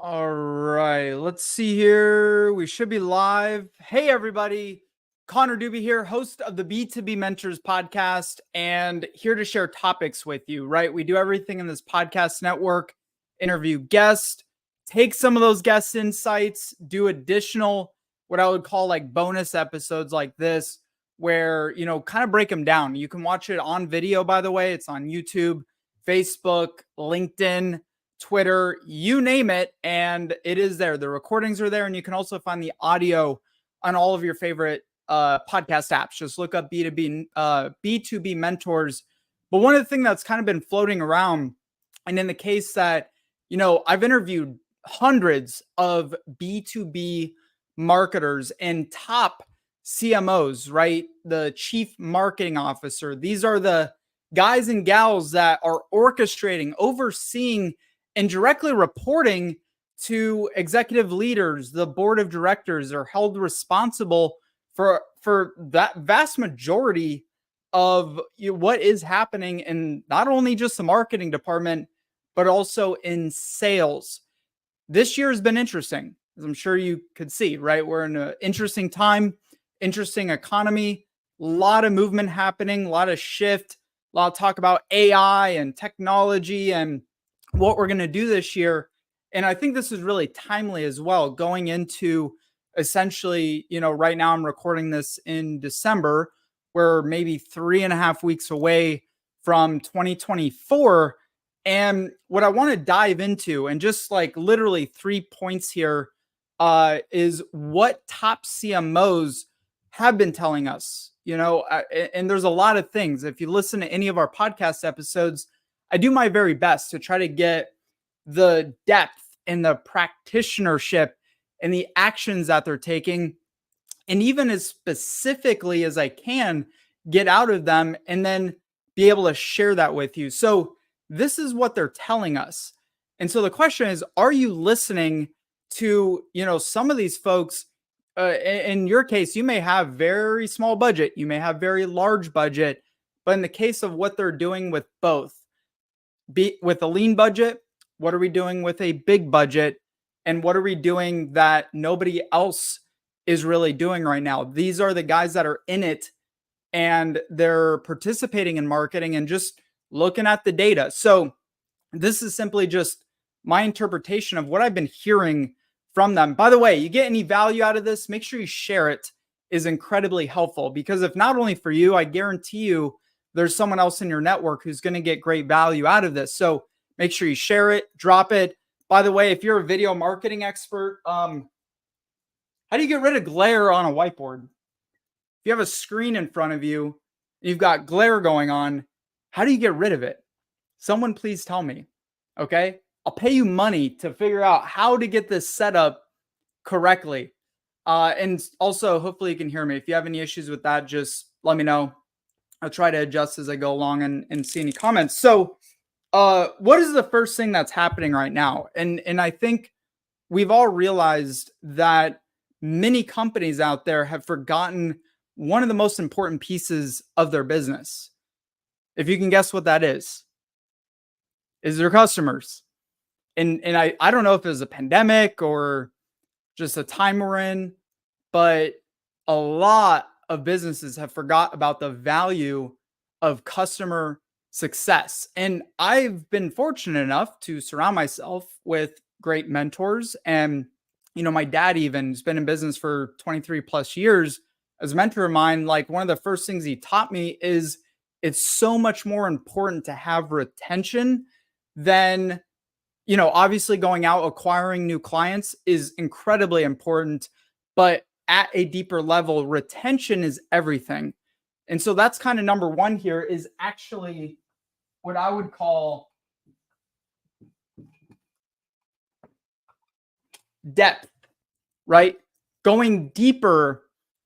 All right, let's see here. We should be live. Hey, everybody. Connor Doobie here, host of the B2B Mentors podcast, and here to share topics with you, right? We do everything in this podcast network, interview guests, take some of those guest insights, do additional, what I would call like bonus episodes like this, where, kind of break them down. You can watch it on video, by the way. It's on YouTube, Facebook, LinkedIn, Twitter, you name it, and it is there. The recordings are there, and you can also find the audio on all of your favorite podcast apps. Just look up B2B mentors. But one of the things that's kind of been floating around, and in the case that, I've interviewed hundreds of B2B marketers and top CMOs, right? The chief marketing officer. These are the guys and gals that are orchestrating, overseeing, and directly reporting to executive leaders. The board of directors are held responsible for that vast majority of what is happening in not only just the marketing department, but also in sales. This year has been interesting, as I'm sure you could see, right? We're in an interesting time, interesting economy, a lot of movement happening, a lot of shift, a lot of talk about AI and technology and what we're going to do this year. And I think this is really timely as well, going into essentially, right now I'm recording this in December. We're maybe 3.5 weeks away from 2024. And what I want to dive into, and just like literally 3 points here, is what top CMOs have been telling us, and there's a lot of things. If you listen to any of our podcast episodes, I do my very best to try to get the depth and the practitionership and the actions that they're taking, and even as specifically as I can get out of them, and then be able to share that with you. So this is what they're telling us. And so the question is, are you listening to, some of these folks? In your case, you may have very small budget, you may have very large budget, but in the case of what they're doing with both, with a lean budget, what are we doing with a big budget? And what are we doing that nobody else is really doing right now? These are the guys that are in it, and they're participating in marketing and just looking at the data. So this is simply just my interpretation of what I've been hearing from them. By the way, you get any value out of this, make sure you share it. Is incredibly helpful, because if not only for you, I guarantee you there's someone else in your network who's going to get great value out of this. So make sure you share it, drop it. By the way, if you're a video marketing expert, how do you get rid of glare on a whiteboard? If you have a screen in front of you, you've got glare going on, how do you get rid of it? Someone please tell me, okay? I'll pay you money to figure out how to get this set up correctly. And also, hopefully you can hear me. If you have any issues with that, just let me know. I'll try to adjust as I go along and see any comments. So what is the first thing that's happening right now? And I think we've all realized that many companies out there have forgotten one of the most important pieces of their business. If you can guess what that is their customers. And I don't know if it was a pandemic or just the time we're in, but a lot of businesses have forgot about the value of customer success. And I've been fortunate enough to surround myself with great mentors. And, my dad even has been in business for 23 plus years as a mentor of mine. Like, one of the first things he taught me is it's so much more important to have retention than, obviously going out acquiring new clients is incredibly important, but at a deeper level, retention is everything. And so that's kind of number one here, is actually what I would call depth, right? Going deeper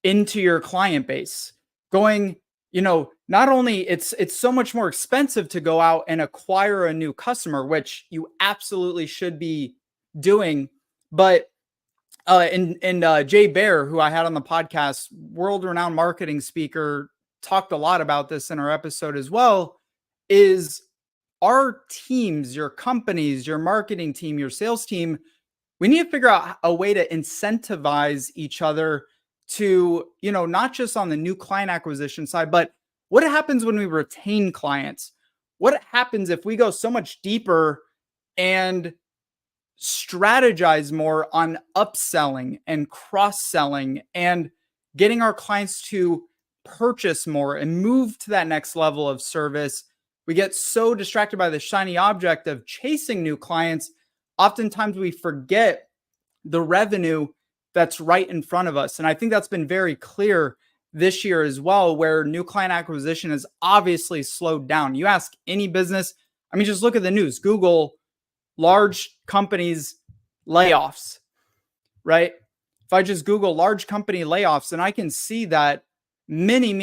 into your client base, going, not only it's so much more expensive to go out and acquire a new customer, which you absolutely should be doing, but Jay Baer, who I had on the podcast, world-renowned marketing speaker, talked a lot about this in our episode as well, is our teams, your companies, your marketing team, your sales team, we need to figure out a way to incentivize each other to, not just on the new client acquisition side, but what happens when we retain clients? What happens if we go so much deeper and strategize more on upselling and cross-selling and getting our clients to purchase more and move to that next level of service? We get so distracted by the shiny object of chasing new clients. Oftentimes we forget the revenue that's right in front of us. And I think that's been very clear this year as well, where new client acquisition has obviously slowed down. You ask any business, just look at the news. Google, large companies layoffs, right? If I just Google large company layoffs, and I can see that many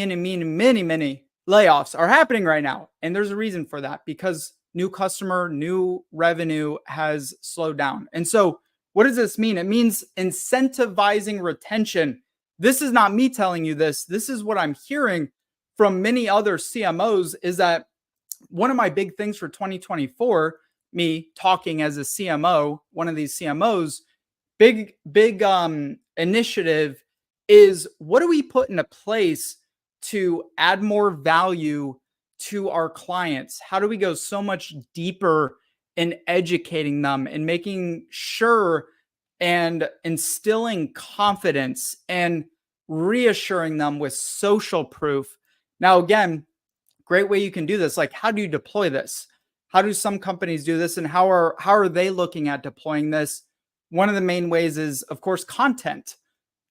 layoffs are happening right now. And there's a reason for that, because new customer, new revenue has slowed down. And so what does this mean? It means incentivizing retention. This is not me telling you this. This is what I'm hearing from many other CMOs, is that one of my big things for 2024, me talking as a CMO, one of these CMOs, big initiative is, what do we put into place to add more value to our clients? How do we go so much deeper in educating them and making sure and instilling confidence and reassuring them with social proof? Now, again, great way you can do this. Like, how do you deploy this? How do some companies do this, and how are they looking at deploying this? One of the main ways is, of course, content.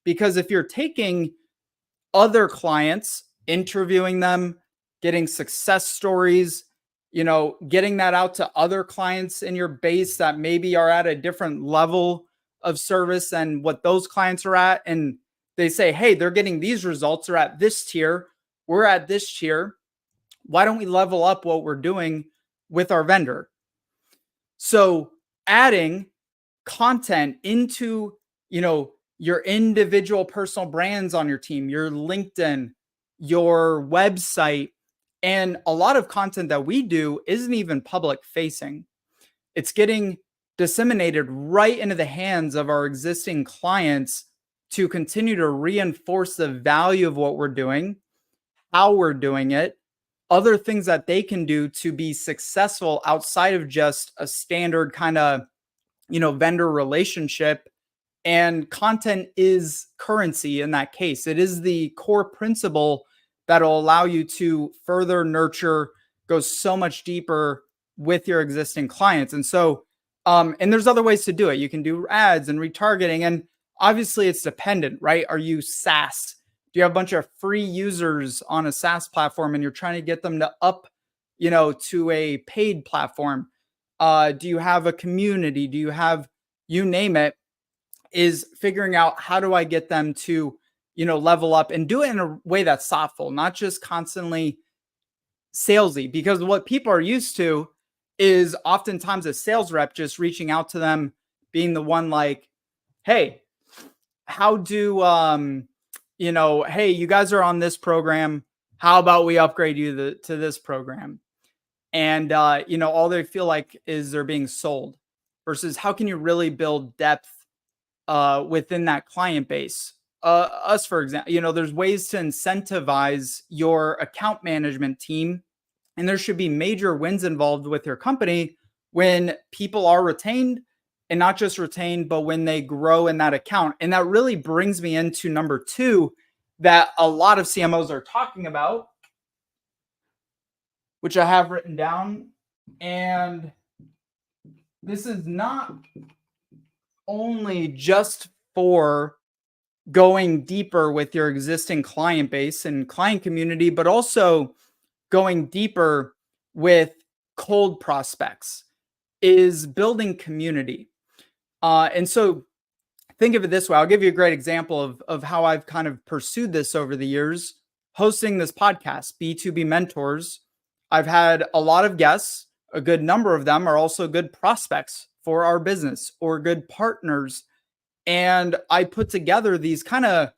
Because if you're taking other clients, interviewing them, getting success stories, getting that out to other clients in your base that maybe are at a different level of service than what those clients are at, and they say, hey, they're getting these results, they're at this tier, we're at this tier. Why don't we level up what we're doing with our vendor? So adding content into, your individual personal brands on your team, your LinkedIn, your website, and a lot of content that we do isn't even public facing. It's getting disseminated right into the hands of our existing clients to continue to reinforce the value of what we're doing, how we're doing it, other things that they can do to be successful outside of just a standard kind of, vendor relationship. And content is currency in that case. It is the core principle that'll allow you to further nurture, go so much deeper with your existing clients. And so, and there's other ways to do it. You can do ads and retargeting. And obviously it's dependent, right? Are you SaaS? Do you have a bunch of free users on a SaaS platform and you're trying to get them to up, to a paid platform? Do you have a community? Do you have, you name it? Is figuring out, how do I get them to, level up and do it in a way that's thoughtful, not just constantly salesy. Because what people are used to is oftentimes a sales rep just reaching out to them, being the one like, hey, how do, hey, you guys are on this program. How about we upgrade you to this program? And, all they feel like is they're being sold, versus how can you really build depth within that client base? Us, for example, there's ways to incentivize your account management team, and there should be major wins involved with your company when people are retained, and not just retained, but when they grow in that account. And that really brings me into number 2 that a lot of CMOs are talking about, which I have written down. And this is not only just for going deeper with your existing client base and client community, but also going deeper with cold prospects, is building community. And so think of it this way. I'll give you a great example of how I've kind of pursued this over the years. Hosting this podcast, B2B Mentors, I've had a lot of guests. A good number of them are also good prospects for our business or good partners. And I put together these kind of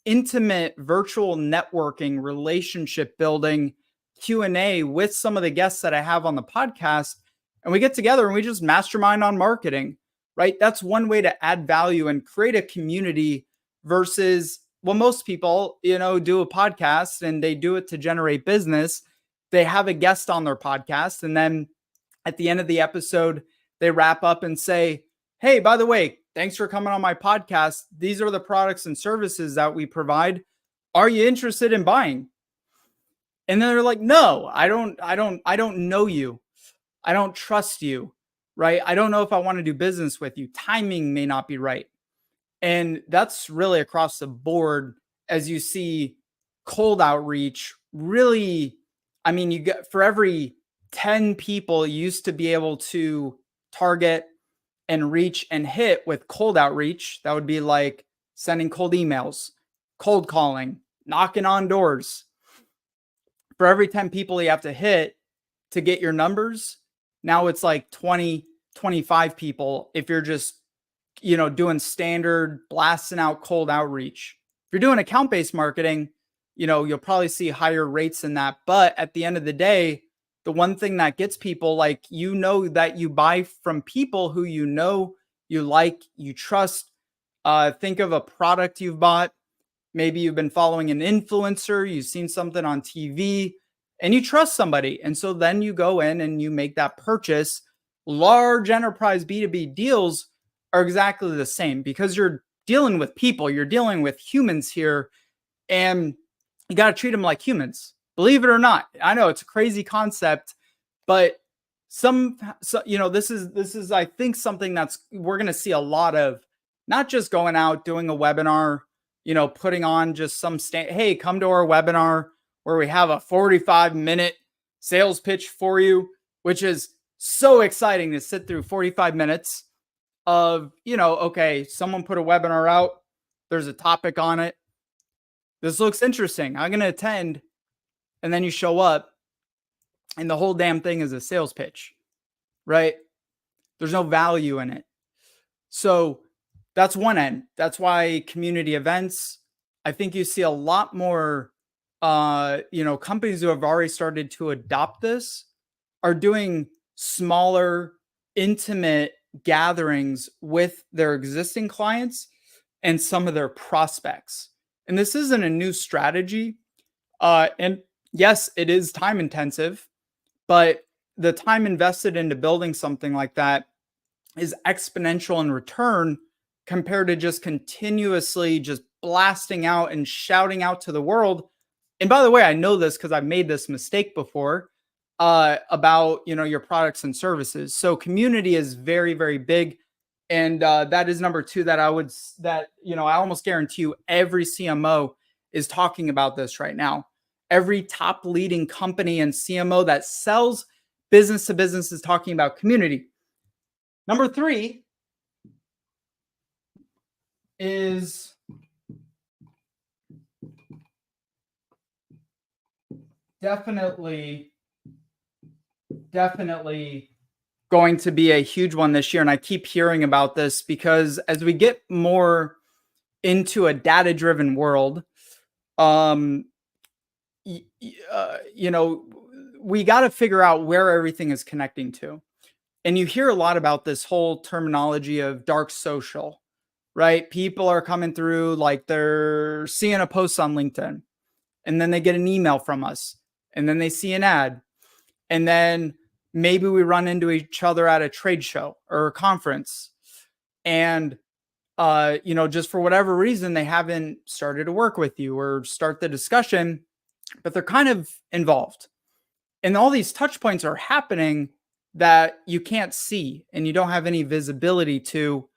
intimate virtual networking, relationship building Q&A with some of the guests that I have on the podcast. And we get together and we just mastermind on marketing, right? That's one way to add value and create a community versus, well, most people, do a podcast and they do it to generate business. They have a guest on their podcast, and then at the end of the episode, they wrap up and say, hey, by the way, thanks for coming on my podcast. These are the products and services that we provide. Are you interested in buying? And then they're like, no, I don't know you. I don't trust you, right? I don't know if I want to do business with you. Timing may not be right. And that's really across the board as you see cold outreach really. I mean, you get for every 10 people you used to be able to target and reach and hit with cold outreach. That would be like sending cold emails, cold calling, knocking on doors. For every 10 people you have to hit to get your numbers, now it's like 20, 25 people if you're just, doing standard blasting out cold outreach. If you're doing account-based marketing, you'll probably see higher rates in that. But at the end of the day, the one thing that gets people, like, that you buy from people who you like, you trust. Think of a product you've bought. Maybe you've been following an influencer, you've seen something on TV, and you trust somebody. And so then you go in and you make that purchase. Large enterprise B2B deals are exactly the same because you're dealing with people, you're dealing with humans here, and you got to treat them like humans. Believe it or not. I know it's a crazy concept, but this is I think something we're going to see a lot of, not just going out doing a webinar, putting on just hey, come to our webinar where we have a 45-minute sales pitch for you, which is so exciting to sit through 45 minutes of, okay, someone put a webinar out. There's a topic on it. This looks interesting. I'm going to attend. And then you show up and the whole damn thing is a sales pitch, right? There's no value in it. So that's one end. That's why community events, I think you see a lot more, companies who have already started to adopt this are doing smaller, intimate gatherings with their existing clients and some of their prospects. And this isn't a new strategy. And yes, it is time intensive, but the time invested into building something like that is exponential in return compared to just continuously just blasting out and shouting out to the world. And by the way, I know this because I've made this mistake before about, your products and services. So community is very, very big. And that is number two that I almost guarantee you every CMO is talking about this right now. Every top leading company and CMO that sells business to business is talking about community. Number three is definitely going to be a huge one this year. And I keep hearing about this because as we get more into a data-driven world, we got to figure out where everything is connecting to. And you hear a lot about this whole terminology of dark social, right? People are coming through like they're seeing a post on LinkedIn and then they get an email from us and then they see an ad. And then maybe we run into each other at a trade show or a conference. And, just for whatever reason, they haven't started to work with you or start the discussion, but they're kind of involved. And all these touch points are happening that you can't see and you don't have any visibility to.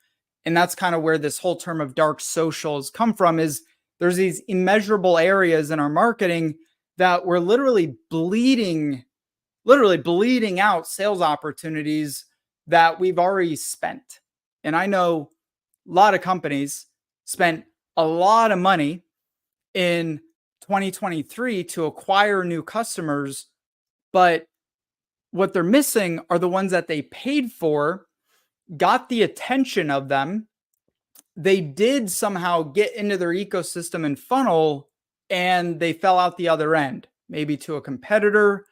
And that's kind of where this whole term of dark socials come from, is there's these immeasurable areas in our marketing that we're literally bleeding out sales opportunities that we've already spent. And I know a lot of companies spent a lot of money in 2023 to acquire new customers, but what they're missing are the ones that they paid for, got the attention of them. They did somehow get into their ecosystem and funnel, and they fell out the other end, maybe to a competitor.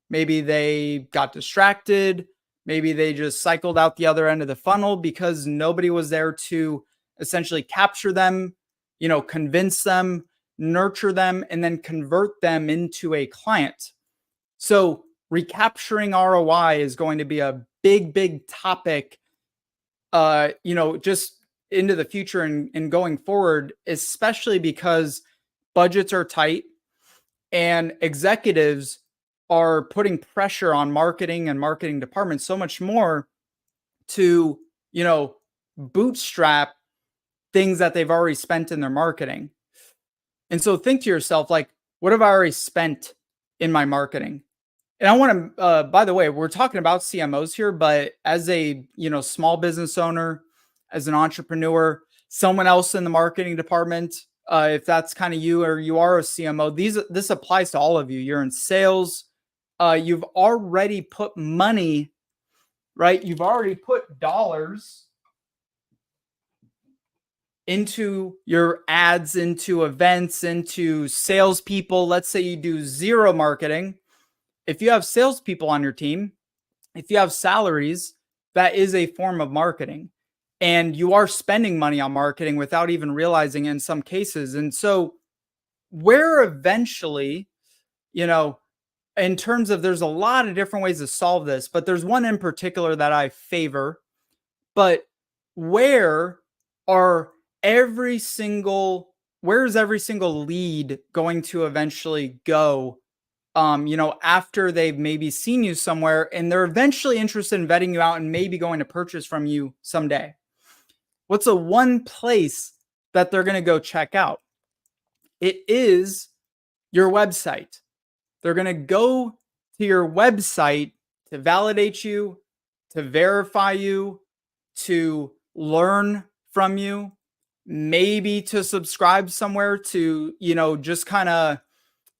Maybe they got distracted. Maybe they just cycled out the other end of the funnel because nobody was there to essentially capture them, convince them, nurture them, and then convert them into a client. So recapturing ROI is going to be a big, big topic, just into the future and going forward, especially because budgets are tight and executives are putting pressure on marketing and marketing departments so much more to, bootstrap things that they've already spent in their marketing. And so think to yourself, like, what have I already spent in my marketing? And I want to, by the way, we're talking about CMOs here, but as a, small business owner, as an entrepreneur, someone else in the marketing department, if that's kind of you or you are a CMO, this applies to all of you. You're in sales. You've already put money, right? You've already put dollars into your ads, into events, into salespeople. Let's say you do zero marketing. If you have salespeople on your team, if you have salaries, that is a form of marketing. And you are spending money on marketing without even realizing it in some cases. And so, where eventually, in terms of, there's a lot of different ways to solve this, but there's one in particular that I favor. But where are where is every single lead going to eventually go? After they've maybe seen you somewhere and they're eventually interested in vetting you out and maybe going to purchase from you someday. What's the one place that they're going to go check out? It is your website. They're going to go to your website to validate you, to verify you, to learn from you, maybe to subscribe somewhere to, just kind of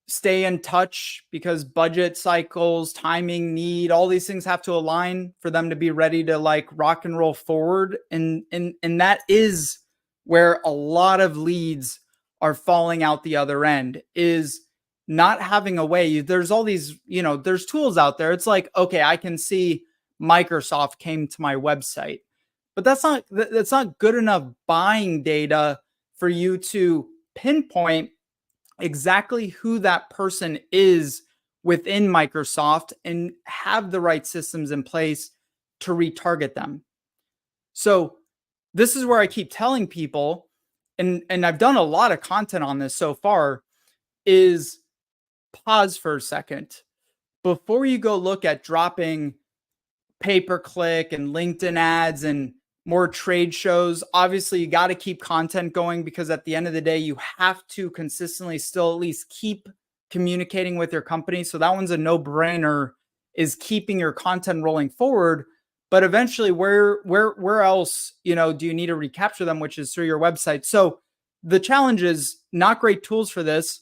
stay in touch, because budget cycles, timing, need, all these things have to align for them to be ready to like rock and roll forward. And that is where a lot of leads are falling out the other end, is not having a way. There's all these, there's tools out there. It's like, okay, I can see Microsoft came to my website, but that's not good enough buying data for you to pinpoint exactly who that person is within Microsoft and have the right systems in place to retarget them. So this is where I keep telling people, and I've done a lot of content on this so far, is pause for a second before you go look at dropping pay-per-click and LinkedIn ads and more trade shows. Obviously, you got to keep content going, because at the end of the day, you have to consistently still at least keep communicating with your company. So that one's a no-brainer, is keeping your content rolling forward. But eventually, where else, do you need to recapture them, which is through your website. So the challenge is not great tools for this.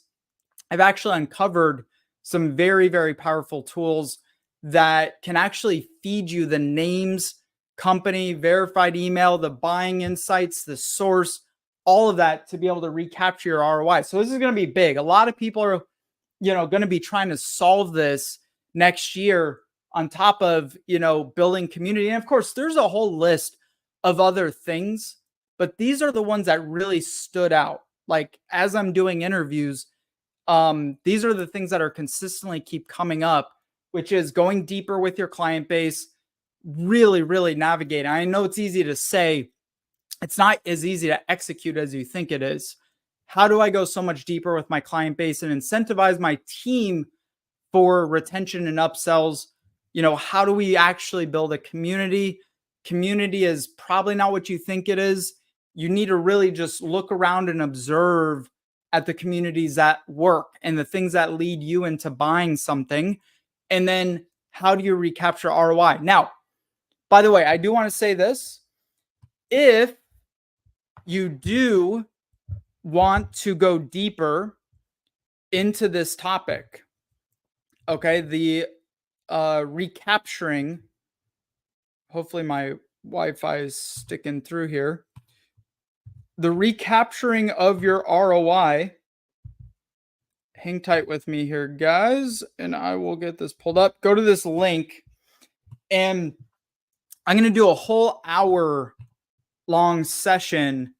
I've actually uncovered some very, very powerful tools that can actually feed you the names, company, verified email, the buying insights, the source, all of that to be able to recapture your ROI. So this is going to be big. A lot of people are, going to be trying to solve this next year on top of, building community. And of course, there's a whole list of other things, but these are the ones that really stood out. Like, as I'm doing interviews, these are the things that are consistently keep coming up, which is going deeper with your client base, really, really navigating. I know it's easy to say, it's not as easy to execute as you think it is. How do I go so much deeper with my client base and incentivize my team for retention and upsells? How do we actually build a community? Community is probably not what you think it is. You need to really just look around and observe at the communities that work and the things that lead you into buying something. And then how do you recapture ROI? Now, by the way, I do want to say this. If you do want to go deeper into this topic, okay, the recapturing, hopefully my Wi-Fi is sticking through here. The recapturing of your ROI, hang tight with me here, guys, and I will get this pulled up. Go to this link, and I'm going to do a whole hour long session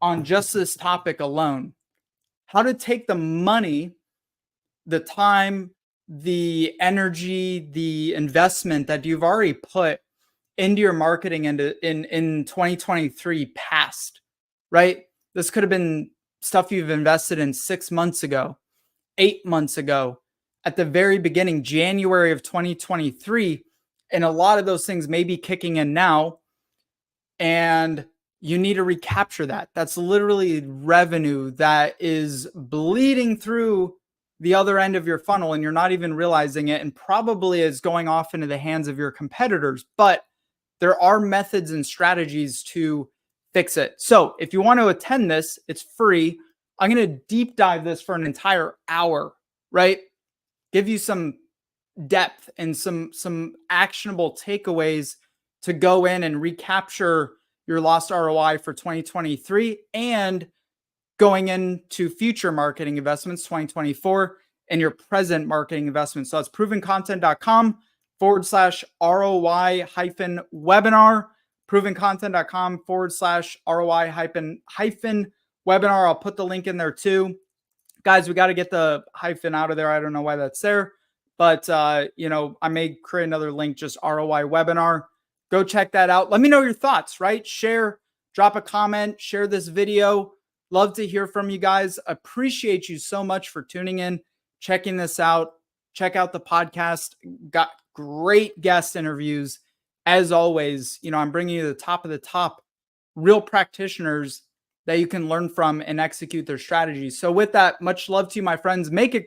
on just this topic alone. How to take the money, the time, the energy, the investment that you've already put into your marketing in 2023 past, right? This could have been stuff you've invested in 6 months ago, 8 months ago, at the very beginning, January of 2023. And a lot of those things may be kicking in now. And you need to recapture that. That's literally revenue that is bleeding through the other end of your funnel and you're not even realizing it, and probably is going off into the hands of your competitors. But there are methods and strategies to fix it. So if you want to attend this, it's free. I'm going to deep dive this for an entire hour, right? Give you some depth and some actionable takeaways to go in and recapture your lost ROI for 2023 and going into future marketing investments 2024 and your present marketing investments. So that's provencontent.com/ROI hyphen webinar, provencontent.com/ROI hyphen webinar. I'll put the link in there too. Guys, we got to get the hyphen out of there. I don't know why that's there, but I may create another link, just ROI webinar. Go check that out. Let me know your thoughts, right? Share, drop a comment, share this video. Love to hear from you guys. Appreciate you so much for tuning in, checking this out. Check out the podcast. Got great guest interviews. As always, I'm bringing you the top of the top real practitioners that you can learn from and execute their strategies. So with that, much love to you, my friends. Make it